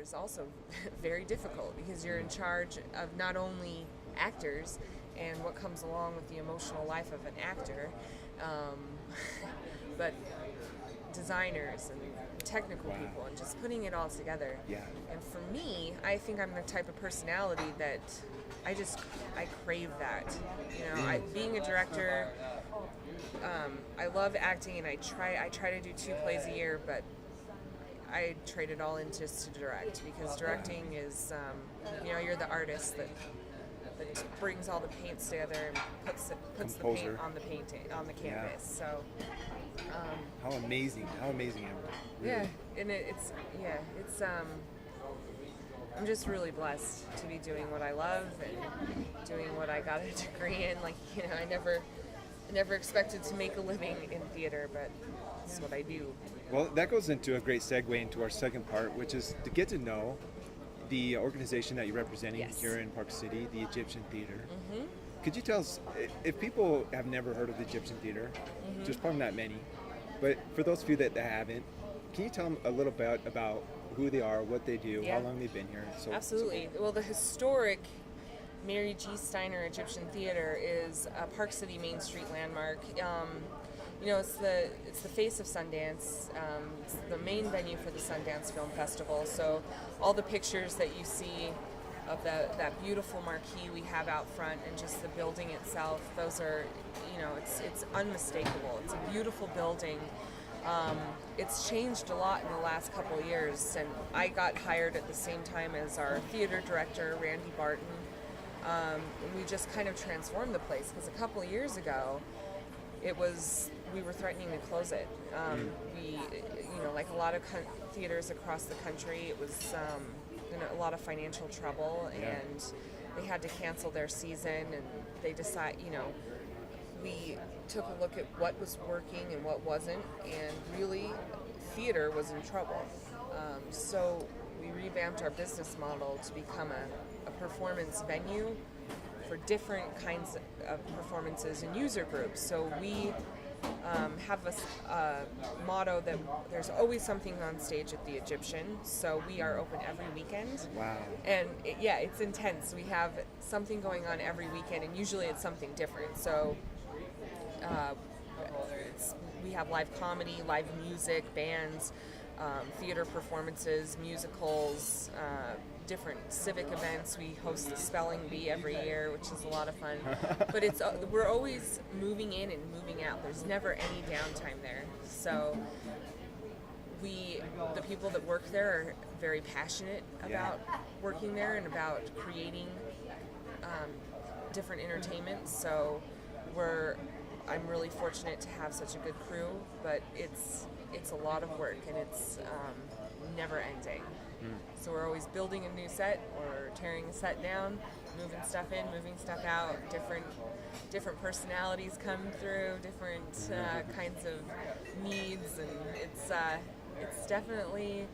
is also very difficult because you're in charge of not only actors and what comes along with the emotional life of an actor, but designers and technical people and just putting it all together. Yeah. And for me, I think I'm the type of personality that I crave that. Being a director, I love acting, and I try to do 2 plays a year, but I trade it all in just to direct, because directing is, you're the artist that brings all the paints together and puts the paint on the canvas. So. How amazing, Amber. Really. Yeah, and it's I'm just really blessed to be doing what I love and doing what I got a degree in. I never expected to make a living in theater, but it's what I do. Well, that goes into a great segue into our second part, which is to get to know the organization that you're representing here in Park City, the Egyptian Theater. Mm-hmm. Could you tell us, if people have never heard of the Egyptian Theater, there's probably not many, but for those few that haven't, can you tell them a little bit about who they are, what they do, how long they've been here? Absolutely. Well, the historic Mary G. Steiner Egyptian Theater is a Park City Main Street landmark. It's the face of Sundance. It's the main venue for the Sundance Film Festival. So all the pictures that you see of that beautiful marquee we have out front, and just the building itself, those are, it's unmistakable. It's a beautiful building. It's changed a lot in the last couple of years, and I got hired at the same time as our theater director, Randy Barton. And we just kind of transformed the place, because a couple of years ago, we were threatening to close it. We, like a lot of theaters across the country, it was in a lot of financial trouble, and they had to cancel their season, and they we took a look at what was working and what wasn't, and really, theater was in trouble. So we revamped our business model to become a performance venue for different kinds of performances and user groups. So we have a motto that there's always something on stage at the Egyptian. So we are open every weekend. Wow. And it's intense. We have something going on every weekend, and usually it's something different. So we have live comedy, live music, bands, theater performances, musicals, different civic events. We host the Spelling Bee every year, which is a lot of fun. But we're always moving in and moving out. There's never any downtime there. So the people that work there are very passionate about working there and about creating different entertainment. So I'm really fortunate to have such a good crew, but it's a lot of work, and it's never ending. So we're always building a new set or tearing a set down, moving stuff in, moving stuff out. Different personalities come through, different kinds of needs, and it's definitely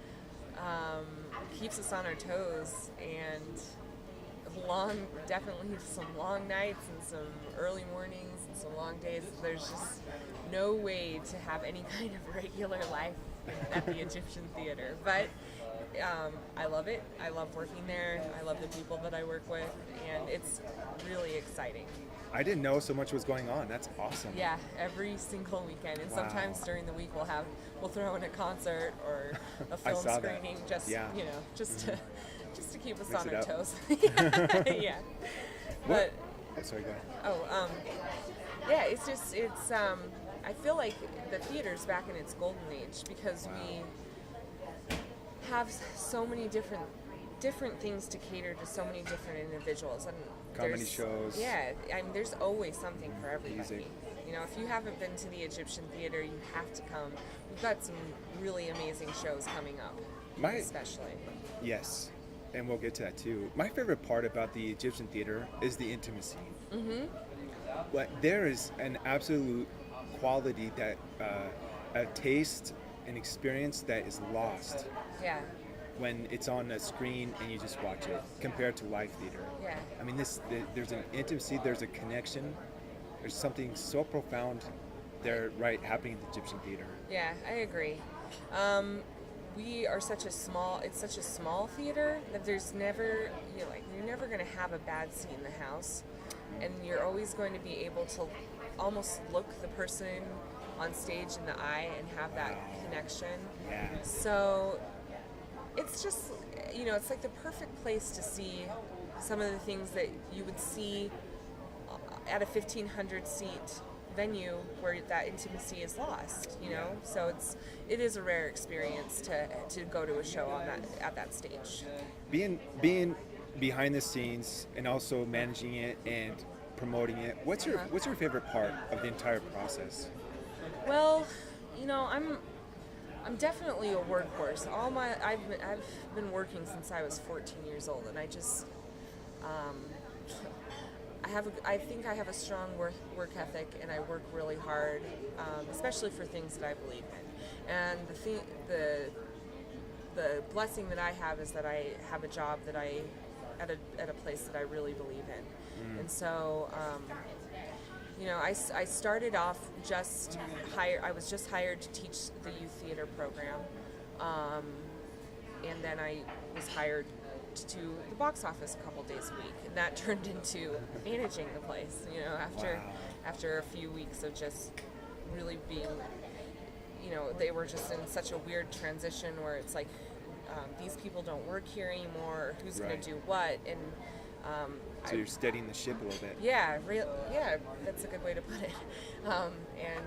keeps us on our toes, and definitely some long nights and some early mornings and some long days. There's just no way to have any kind of regular life at the Egyptian Theater, but I love it. I love working there. I love the people that I work with, and it's really exciting. I didn't know so much was going on. That's awesome. Yeah, every single weekend, and sometimes during the week we'll throw in a concert or a film screening, just to keep us on our toes. Yeah. But sorry, go ahead. I feel like the theater's back in its golden age, because we have so many different things to cater to so many different individuals, and comedy shows. Yeah, there's always something for everybody. Music. If you haven't been to the Egyptian Theater, you have to come. We've got some really amazing shows coming up, especially. Yes, and we'll get to that too. My favorite part about the Egyptian Theater is the intimacy. Mm-hmm. But there is an absolute quality that a taste, an experience that is lost. Yeah. When it's on a screen and you just watch it, compared to live theater. Yeah. I mean, there's an intimacy, there's a connection, there's something so profound there, happening in the Egyptian Theater. Yeah, I agree. we are it's such a small theater that there's never, you're never going to have a bad seat in the house, and you're always going to be able to almost look the person on stage in the eye and have that connection. Yeah. So it's just, it's like the perfect place to see some of the things that you would see at a 1,500 seat venue where that intimacy is lost, So it is a rare experience to go to a show at that stage. Being behind the scenes and also managing it and promoting it, what's your favorite part of the entire process? Well, I'm definitely a workhorse. I've been working since I was 14 years old, and I just I think I have a strong work ethic, and I work really hard, especially for things that I believe in. And the blessing that I have is that I have a job that at a place that I really believe in. And so I started off I was just hired to teach the youth theater program, and then I was hired to do the box office a couple days a week, and that turned into managing the place. After a few weeks of just really being, they were just in such a weird transition where it's like these people don't work here anymore. Who's going to do what? And so you're steadying the ship a little bit. Yeah, that's a good way to put it. And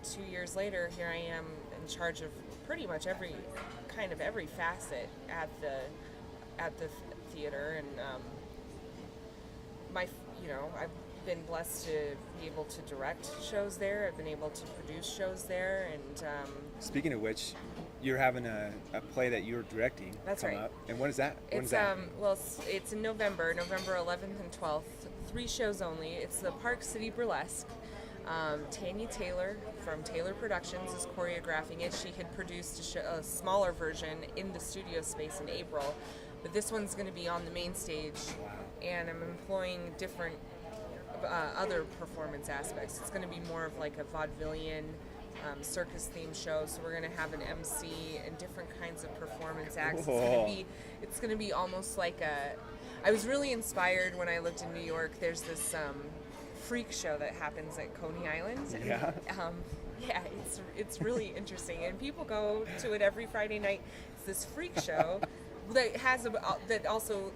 2 years later, here I am in charge of pretty much every facet at the theater, and I've been blessed to be able to direct shows there. I've been able to produce shows there, and speaking of which, you're having a play that you're directing. That's come right. up. And what is that? It's in November 11th and 12th. 3 shows only. It's the Park City Burlesque. Tanya Taylor from Taylor Productions is choreographing it. She had produced a smaller version in the studio space in April, but this one's going to be on the main stage. Wow. And I'm employing different other performance aspects. It's going to be more of like a vaudevillian circus themed show, so we're going to have an MC and different kinds of performance acts. It's going to be almost like I was really inspired when I lived in New York. There's this freak show that happens at Coney Island. Yeah. It's really interesting, and people go to it every Friday night. It's this freak show that has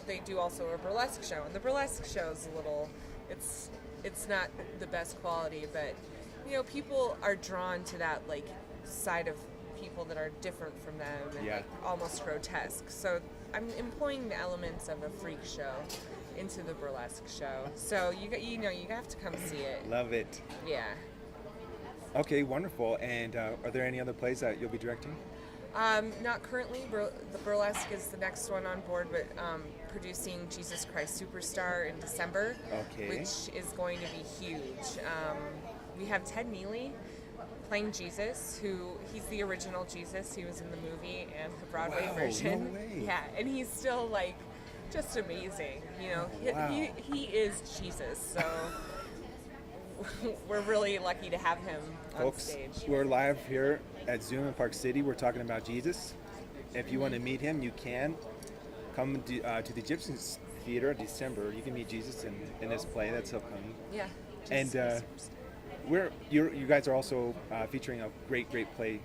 they do also a burlesque show, and the burlesque show's a little, it's not the best quality, but people are drawn to that side of people that are different from them and almost grotesque. So I'm employing the elements of a freak show into the burlesque show. So you have to come see it. Love it. Yeah. Okay, wonderful. And are there any other plays that you'll be directing? Not currently. The Burlesque is the next one on board, but producing Jesus Christ Superstar in December, which is going to be huge. We have Ted Neely playing Jesus, he's the original Jesus. He was in the movie and the Broadway version. No way. Yeah, and he's still just amazing. He is Jesus. So we're really lucky to have him on stage. We're live here at Zoom in Park City. We're talking about Jesus. If you want to meet him, you can come to the Egyptian Theater in December. You can meet Jesus in this play that's upcoming. Yeah. And you guys are also featuring a great play,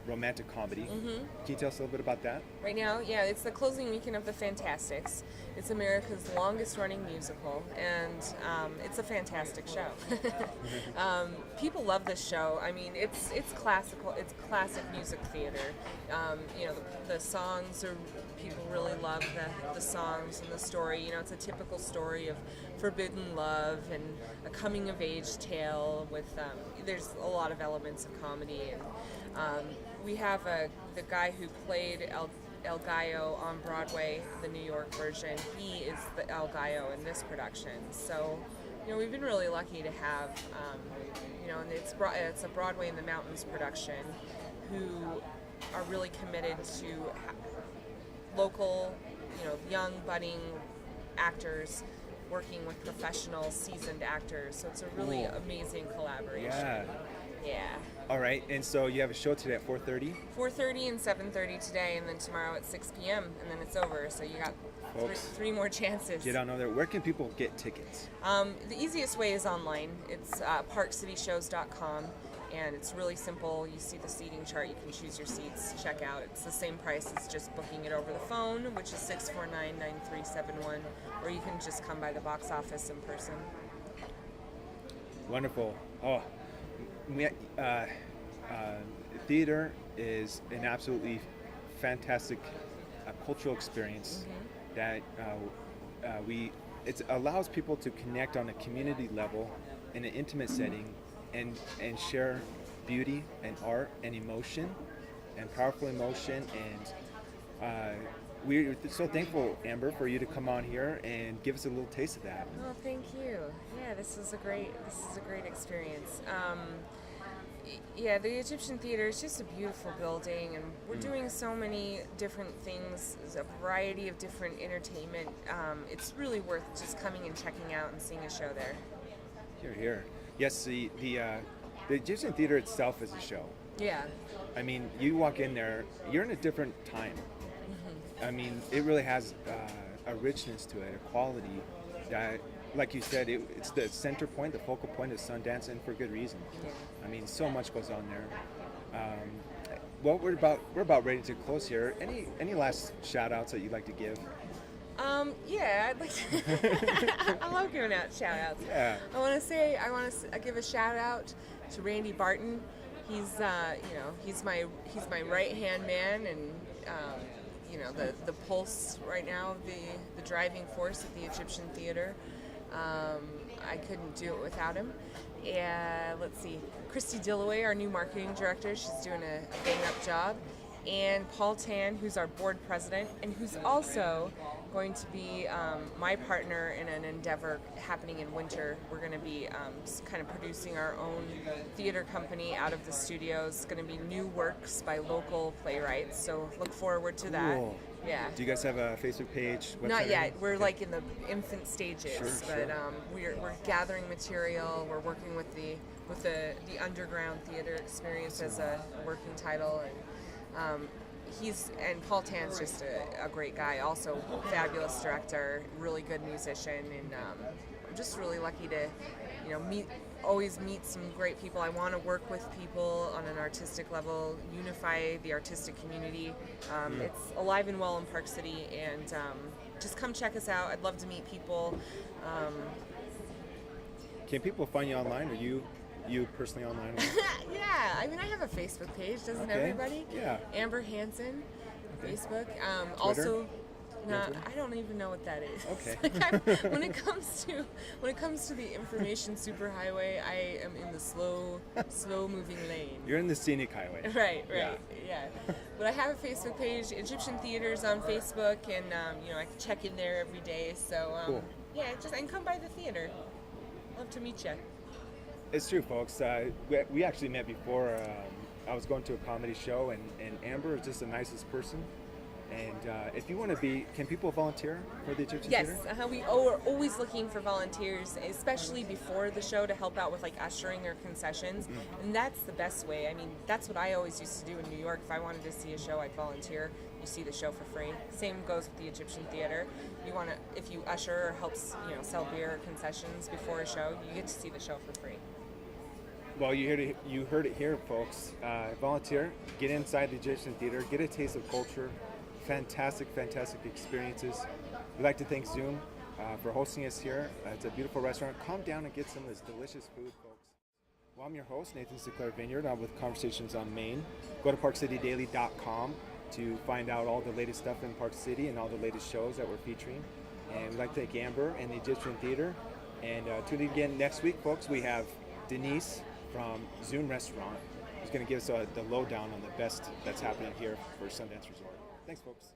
romantic comedy. Mm-hmm. Can you tell us a little bit about that? Right now, it's the closing weekend of the Fantasticks. It's America's longest running musical, and it's a fantastic show. People love this show. I mean, it's classical. It's classic music theater. The songs are, people really love the songs and the story. It's a typical story of forbidden love and a coming of age tale with there's a lot of elements of comedy, and we have the guy who played El Gallo on Broadway, the New York version. He is the El Gallo in this production. So, we've been really lucky to have, and it's a Broadway in the Mountains production, who are really committed to local, young budding actors working with professional, seasoned actors. So it's a really amazing collaboration. Yeah. All right, and so you have a show today at 4:30. 4:30 and 7:30 today, and then tomorrow at 6 p.m. and then it's over. So you got three more chances. Get on over there. Where can people get tickets? The easiest way is online. It's parkcityshows.com, and it's really simple. You see the seating chart. You can choose your seats. Check out. It's the same price as just booking it over the phone, which is 649-9371, or you can just come by the box office in person. Wonderful. Oh, theater is an absolutely fantastic cultural experience that it allows people to connect on a community level in an intimate setting and share beauty and art and emotion and powerful emotion, and we're so thankful, Amber, for you to come on here and give us a little taste of that. Oh, thank you. Yeah, this is a great experience. Yeah, the Egyptian Theater is just a beautiful building, and we're doing so many different things. There's a variety of different entertainment. It's really worth just coming and checking out and seeing a show there. Here. Yes, the Egyptian Theater itself is a show. Yeah. I mean, you walk in there, you're in a different time. I mean, it really has a richness to it, a quality that, like you said, it's the center point, the focal point of Sundance, and for good reason. Yeah. I mean, so much goes on there. Well, we're about ready to close here. Any last shout outs that you'd like to give? Yeah, I'd like to. I love giving out shout outs. Yeah. I want to give a shout out to Randy Barton. He's he's my right hand man, and the pulse right now, the driving force at the Egyptian Theater. I couldn't do it without him. And let's see, Christy Dillaway, our new marketing director, she's doing a bang-up job. And Paul Tan, who's our board president, and who's also going to be my partner in an endeavor happening in winter. We're going to be kind of producing our own theater company out of the studios. It's going to be new works by local playwrights, so look forward to that. Cool. Yeah. Do you guys have a Facebook page? Not yet. We're like in the infant stages, Sure. but we're gathering material. We're working with the underground theater experience as a working title, and Paul Tan's just a great guy, also fabulous director, really good musician, and I'm just really lucky to always meet some great people. I want to work with people on an artistic level, unify the artistic community. It's alive and well in Park City, and just come check us out. I'd love to meet people. Can people find you online? Are you personally online? Yeah, I mean, I have a Facebook page, doesn't everybody? Yeah. Amber Hansen, Facebook. Twitter? Also, I don't even know what that is. Okay. When it comes to the information superhighway, I am in the slow moving lane. You're in the scenic highway. Right. Yeah. But I have a Facebook page, Egyptian Theaters on Facebook, and I can check in there every day. So Cool. Yeah, and come by the theater. Love to meet you. It's true, folks. We actually met before. I was going to a comedy show, and Amber is just the nicest person. And if you want to be, can people volunteer for the Egyptian Theater? Yes, we are always looking for volunteers, especially before the show, to help out with like ushering or concessions. And that's the best way. I mean, that's what I always used to do in New York. If I wanted to see a show, I'd volunteer. You see the show for free. Same goes with the Egyptian Theater. If you usher or helps, sell beer or concessions before a show, you get to see the show for free. Well, you heard it here, folks. Volunteer, get inside the Egyptian Theater, get a taste of culture. Fantastic experiences. We'd like to thank Zoom for hosting us here. It's a beautiful restaurant. Come down and get some of this delicious food, folks. Well, I'm your host, Nathan Sinclair Vineyard. I'm with Conversations on Main. Go to parkcitydaily.com to find out all the latest stuff in Park City and all the latest shows that we're featuring. And we'd like to thank Amber and the Egyptian Theater. And tune in again next week, folks. We have Denise from Zoom Restaurant, who's going to give us the lowdown on the best that's happening here for Sundance Resort. Thanks, folks.